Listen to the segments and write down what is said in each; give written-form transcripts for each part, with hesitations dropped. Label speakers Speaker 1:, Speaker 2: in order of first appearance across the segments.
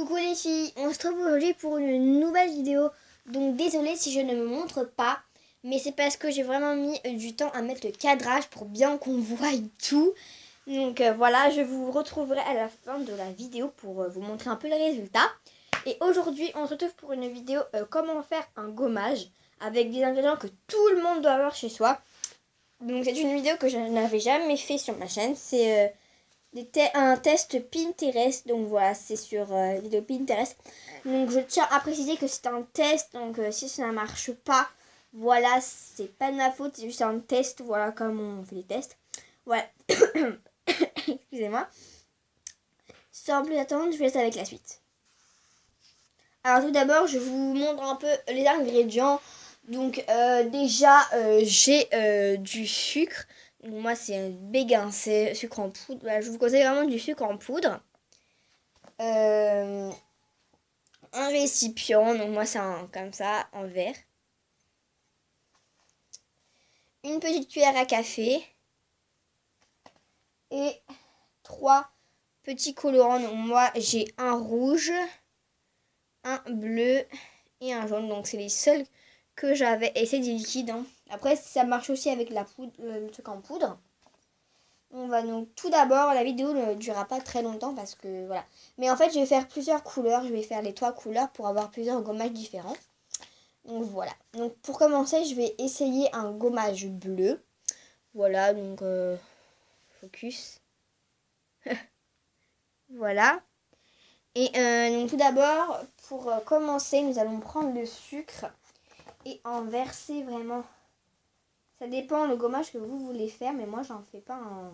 Speaker 1: Coucou les filles, on se retrouve aujourd'hui pour une nouvelle vidéo. Donc désolée si je ne me montre pas, mais c'est parce que j'ai vraiment mis du temps à mettre le cadrage pour bien qu'on voie tout. Donc voilà, je vous retrouverai à la fin de la vidéo pour vous montrer un peu le résultat. Et aujourd'hui, on se retrouve pour une vidéo comment faire un gommage avec des ingrédients que tout le monde doit avoir chez soi. Donc c'est une vidéo que je n'avais jamais fait sur ma chaîne, c'est un test Pinterest, donc voilà, c'est sur vidéo Pinterest. Donc je tiens à préciser que c'est un test, donc si ça ne marche pas, voilà, c'est pas de ma faute, c'est juste un test, voilà, comme on fait des tests. Voilà, excusez-moi. Sans plus attendre, je vous laisse avec la suite. Alors tout d'abord, je vous montre un peu les ingrédients. Donc déjà, j'ai du sucre. Donc, moi, c'est un béguin, c'est sucre en poudre. Voilà, je vous conseille vraiment du sucre en poudre. Un récipient, donc moi, c'est comme ça, en verre. Une petite cuillère à café. Et 3 petits colorants. Donc moi, j'ai un rouge, un bleu et un jaune. Donc c'est les seuls que j'avais. Et c'est des liquides. Hein. Après, ça marche aussi avec la poudre, le truc en poudre. On va donc tout d'abord, la vidéo ne durera pas très longtemps parce que voilà. Mais en fait, je vais faire plusieurs couleurs. Je vais faire les 3 couleurs pour avoir plusieurs gommages différents. Donc voilà. Donc pour commencer, je vais essayer un gommage bleu. Voilà, donc focus. Voilà. Et donc tout d'abord, pour commencer, nous allons prendre le sucre et en verser vraiment. Ça dépend le gommage que vous voulez faire, mais moi j'en fais pas un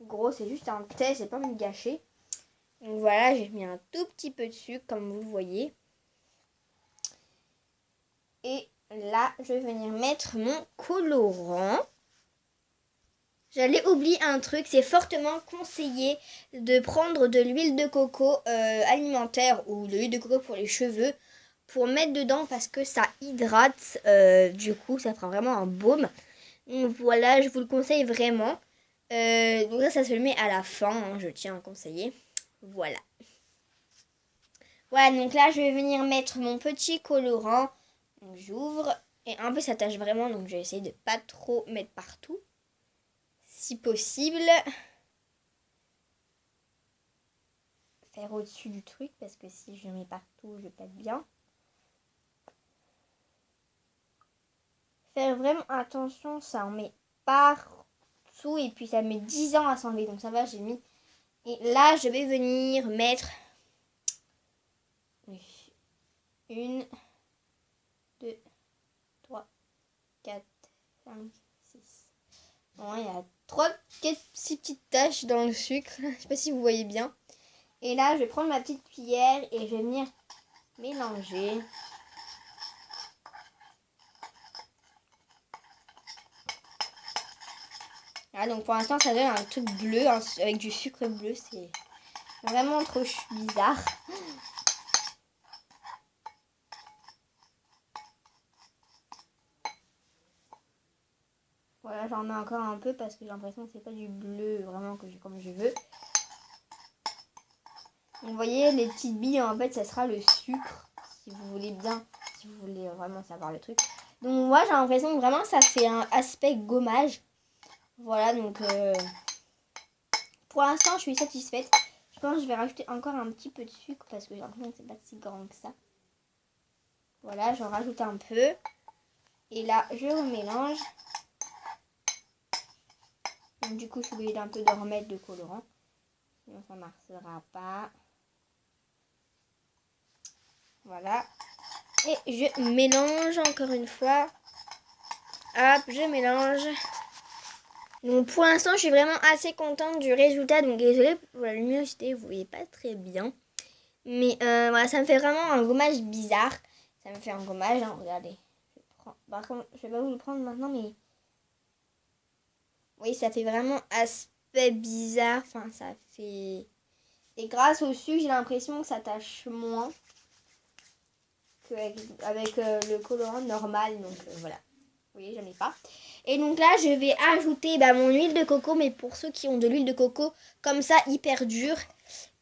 Speaker 1: gros, c'est juste un test, j'ai pas envie de gâcher. Donc voilà, j'ai mis un tout petit peu de sucre comme vous le voyez. Et là, je vais venir mettre mon colorant. J'allais oublier un truc, c'est fortement conseillé de prendre de l'huile de coco alimentaire ou de l'huile de coco pour les cheveux pour mettre dedans parce que ça hydrate, du coup ça fera vraiment un baume. Donc voilà, je vous le conseille vraiment. Donc ça se le met à la fin, hein, je tiens à conseiller. Voilà. Voilà, donc là je vais venir mettre mon petit colorant. Donc j'ouvre et un peu ça tâche vraiment, donc je vais essayer de pas trop mettre partout. Si possible. Faire au-dessus du truc parce que si je mets partout, je pète bien. Faire vraiment attention, ça en met partout et puis ça met 10 ans à s'enlever. Donc ça va, j'ai mis. Et là, je vais venir mettre 1, 2, 3, 4, 5, 6. Bon, il y a 6 petites taches dans le sucre. Je sais pas si vous voyez bien. Et là, je vais prendre ma petite cuillère et je vais venir mélanger. Ah, donc pour l'instant, ça donne un truc bleu hein, avec du sucre bleu. C'est vraiment trop bizarre. Voilà, j'en mets encore un peu parce que j'ai l'impression que c'est pas du bleu vraiment que comme je veux. Vous voyez, les petites billes, en fait, ça sera le sucre, si vous voulez bien, si vous voulez vraiment savoir le truc. Donc moi, j'ai l'impression que vraiment, ça fait un aspect gommage. Voilà, donc pour l'instant, je suis satisfaite. Je pense que je vais rajouter encore un petit peu de sucre parce que j'ai l'impression que c'est pas si grand que ça. Voilà, j'en rajoute un peu. Et là, je remélange. Donc du coup, je suis obligée d'un peu de remettre de colorant. Sinon, ça ne marchera pas. Voilà. Et je mélange encore une fois. Hop, je mélange. Donc pour l'instant, je suis vraiment assez contente du résultat. Donc désolée pour la luminosité, vous voyez pas très bien. Mais voilà, ça me fait vraiment un gommage bizarre. Ça me fait un gommage, hein, regardez. Par contre, je vais pas vous le prendre maintenant, mais... Oui, ça fait vraiment aspect bizarre. Enfin, ça fait... Et grâce au sucre, j'ai l'impression que ça tâche moins qu'avec le colorant normal. Donc voilà. Vous voyez, j'en ai pas. Et donc là, je vais ajouter mon huile de coco. Mais pour ceux qui ont de l'huile de coco comme ça, hyper dure.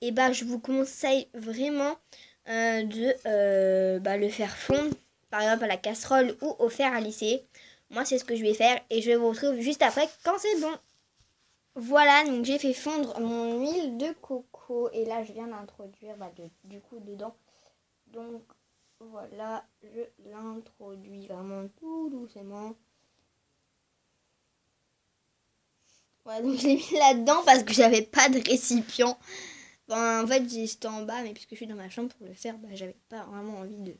Speaker 1: et bah je vous conseille vraiment de le faire fondre, par exemple à la casserole ou au fer à lisser. Moi c'est ce que je vais faire et je vous retrouve juste après quand c'est bon. Voilà, donc j'ai fait fondre mon huile de coco et là je viens d'introduire du coup dedans. Donc voilà, je l'introduis vraiment tout doucement. Voilà, donc je l'ai mis là-dedans parce que j'avais pas de récipient. En fait, j'étais en bas, mais puisque je suis dans ma chambre pour le faire, j'avais pas vraiment envie de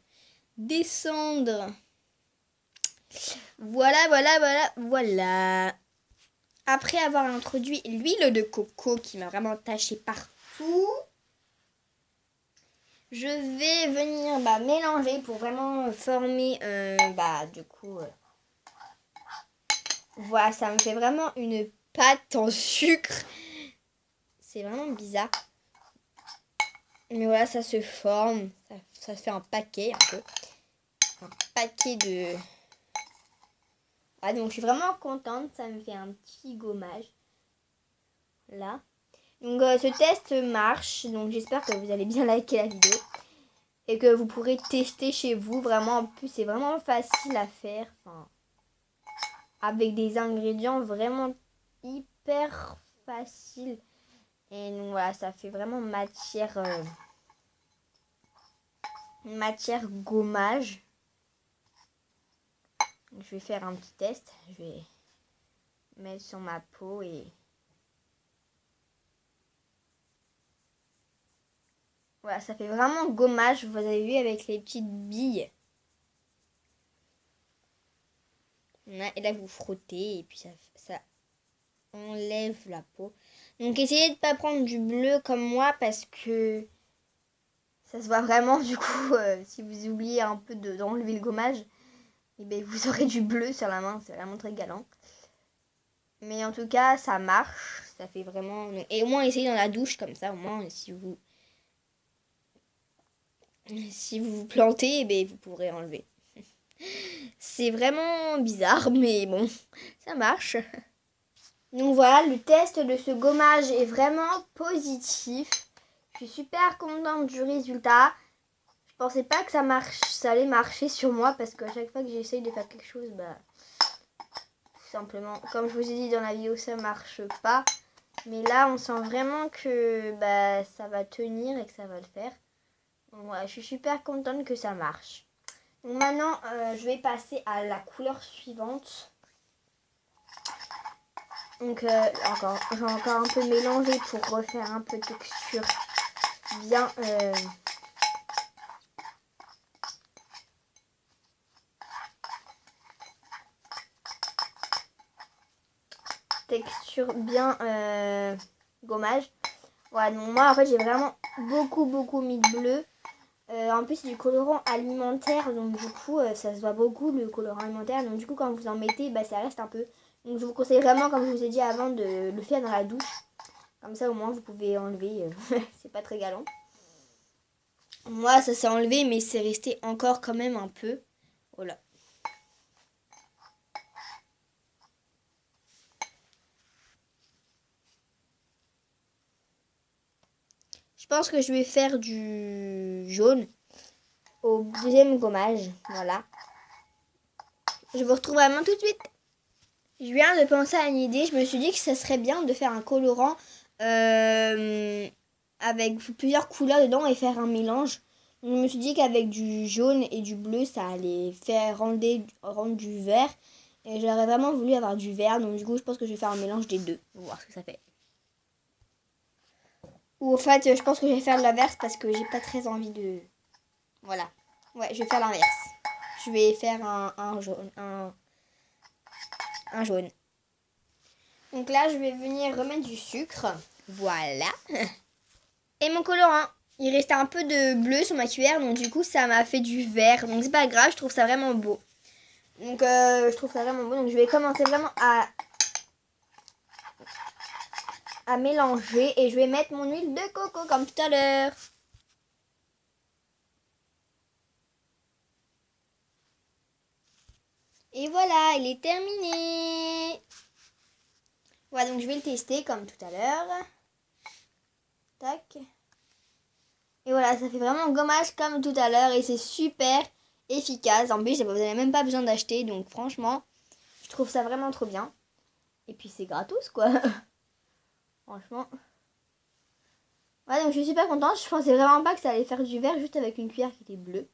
Speaker 1: descendre. Voilà. Après avoir introduit l'huile de coco qui m'a vraiment taché partout, je vais venir mélanger pour vraiment former voilà, ça me fait vraiment une pâte en sucre. C'est vraiment bizarre. Mais voilà, ça se forme. Ça fait un paquet un peu. Un paquet de... Ah, donc je suis vraiment contente. Ça me fait un petit gommage. Là. Donc ce test marche. Donc j'espère que vous allez bien liker la vidéo. Et que vous pourrez tester chez vous. Vraiment, en plus, c'est vraiment facile à faire. Enfin, avec des ingrédients vraiment hyper faciles. Et donc voilà, ça fait vraiment matière gommage. Je vais faire un petit test. Je vais mettre sur ma peau et... Voilà, ça fait vraiment gommage. Vous avez vu avec les petites billes. Et là, vous frottez et puis ça enlève la peau. Donc, essayez de ne pas prendre du bleu comme moi parce que ça se voit vraiment. Du coup, si vous oubliez un peu d'enlever le gommage, et bien, vous aurez du bleu sur la main. C'est vraiment très galant. Mais en tout cas, ça marche. Ça fait vraiment... Et au moins, essayez dans la douche comme ça. Au moins, si vous vous plantez, eh bien, vous pourrez enlever. C'est vraiment bizarre, mais bon, ça marche. Donc voilà, le test de ce gommage est vraiment positif. Je suis super contente du résultat. Je pensais pas que ça allait marcher sur moi parce qu'à chaque fois que j'essaye de faire quelque chose, tout simplement, comme je vous ai dit dans la vidéo, ça marche pas. Mais là, on sent vraiment que ça va tenir et que ça va le faire. Donc voilà, je suis super contente que ça marche. Donc maintenant, je vais passer à la couleur suivante. Donc j'ai encore un peu mélangé pour refaire un peu de texture bien gommage. Voilà, donc moi en fait j'ai vraiment beaucoup mis de bleu. En plus c'est du colorant alimentaire, donc du coup ça se voit beaucoup le colorant alimentaire. Donc du coup quand vous en mettez, ça reste un peu. Donc je vous conseille vraiment, comme je vous ai dit avant, de le faire dans la douche. Comme ça au moins vous pouvez enlever, c'est pas très galant. Moi ça s'est enlevé mais c'est resté encore quand même un peu. Voilà. Je pense que je vais faire du jaune au deuxième gommage. Voilà. Je vous retrouve vraiment tout de suite. Je viens de penser à une idée. Je me suis dit que ça serait bien de faire un colorant avec plusieurs couleurs dedans et faire un mélange. Je me suis dit qu'avec du jaune et du bleu, ça allait faire rendre du vert. Et j'aurais vraiment voulu avoir du vert. Donc du coup, je pense que je vais faire un mélange des deux. On va voir ce que ça fait. Ou en fait, je pense que je vais faire l'inverse parce que j'ai pas très envie de... Voilà. Ouais, je vais faire l'inverse. Je vais faire un jaune. Un jaune. Donc là, je vais venir remettre du sucre. Voilà. Et mon colorant. Il restait un peu de bleu sur ma cuillère. Donc du coup, ça m'a fait du vert. Donc c'est pas grave, je trouve ça vraiment beau. Donc je trouve ça vraiment beau. Donc je vais commencer vraiment à mélanger. Et je vais mettre mon huile de coco comme tout à l'heure. Et voilà, il est terminé. Voilà, donc je vais le tester comme tout à l'heure. Tac. voilà, ça fait vraiment gommage comme tout à l'heure et c'est super efficace. En plus, vous n'avez même pas besoin d'acheter, donc franchement, je trouve ça vraiment trop bien. Et puis c'est gratos quoi. Franchement. Ouais, donc je suis super contente. Je pensais vraiment pas que ça allait faire du vert juste avec une cuillère qui était bleue.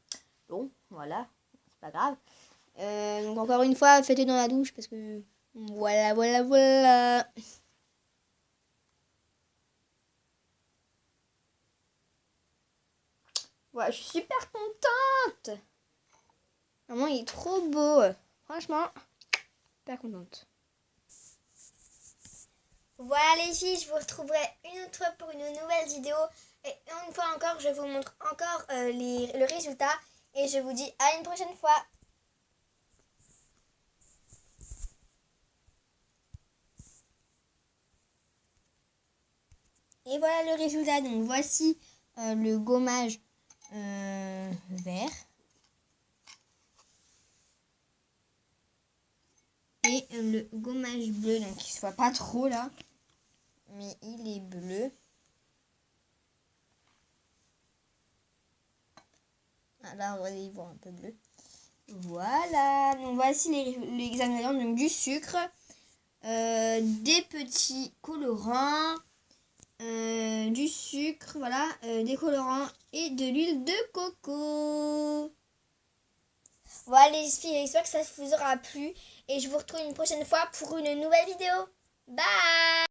Speaker 1: Bon, voilà, c'est pas grave. Donc encore une fois, faites-le dans la douche parce que voilà, voilà, voilà. Ouais, je suis super contente. Vraiment, il est trop beau. Franchement, super contente. Voilà les filles, je vous retrouverai une autre fois pour une nouvelle vidéo. Et une fois encore, je vous montre encore le résultat. Et je vous dis à une prochaine fois. Et voilà le résultat. Donc voici le gommage vert. Et le gommage bleu. Donc il ne se voit pas trop là. Mais il est bleu. Là, regardez, il voit un peu bleu. Voilà. Donc voici les ingrédients. Donc du sucre, des petits colorants, du sucre, voilà, des colorants et de l'huile de coco. Voilà les filles, j'espère que ça vous aura plu et je vous retrouve une prochaine fois pour une nouvelle vidéo. Bye!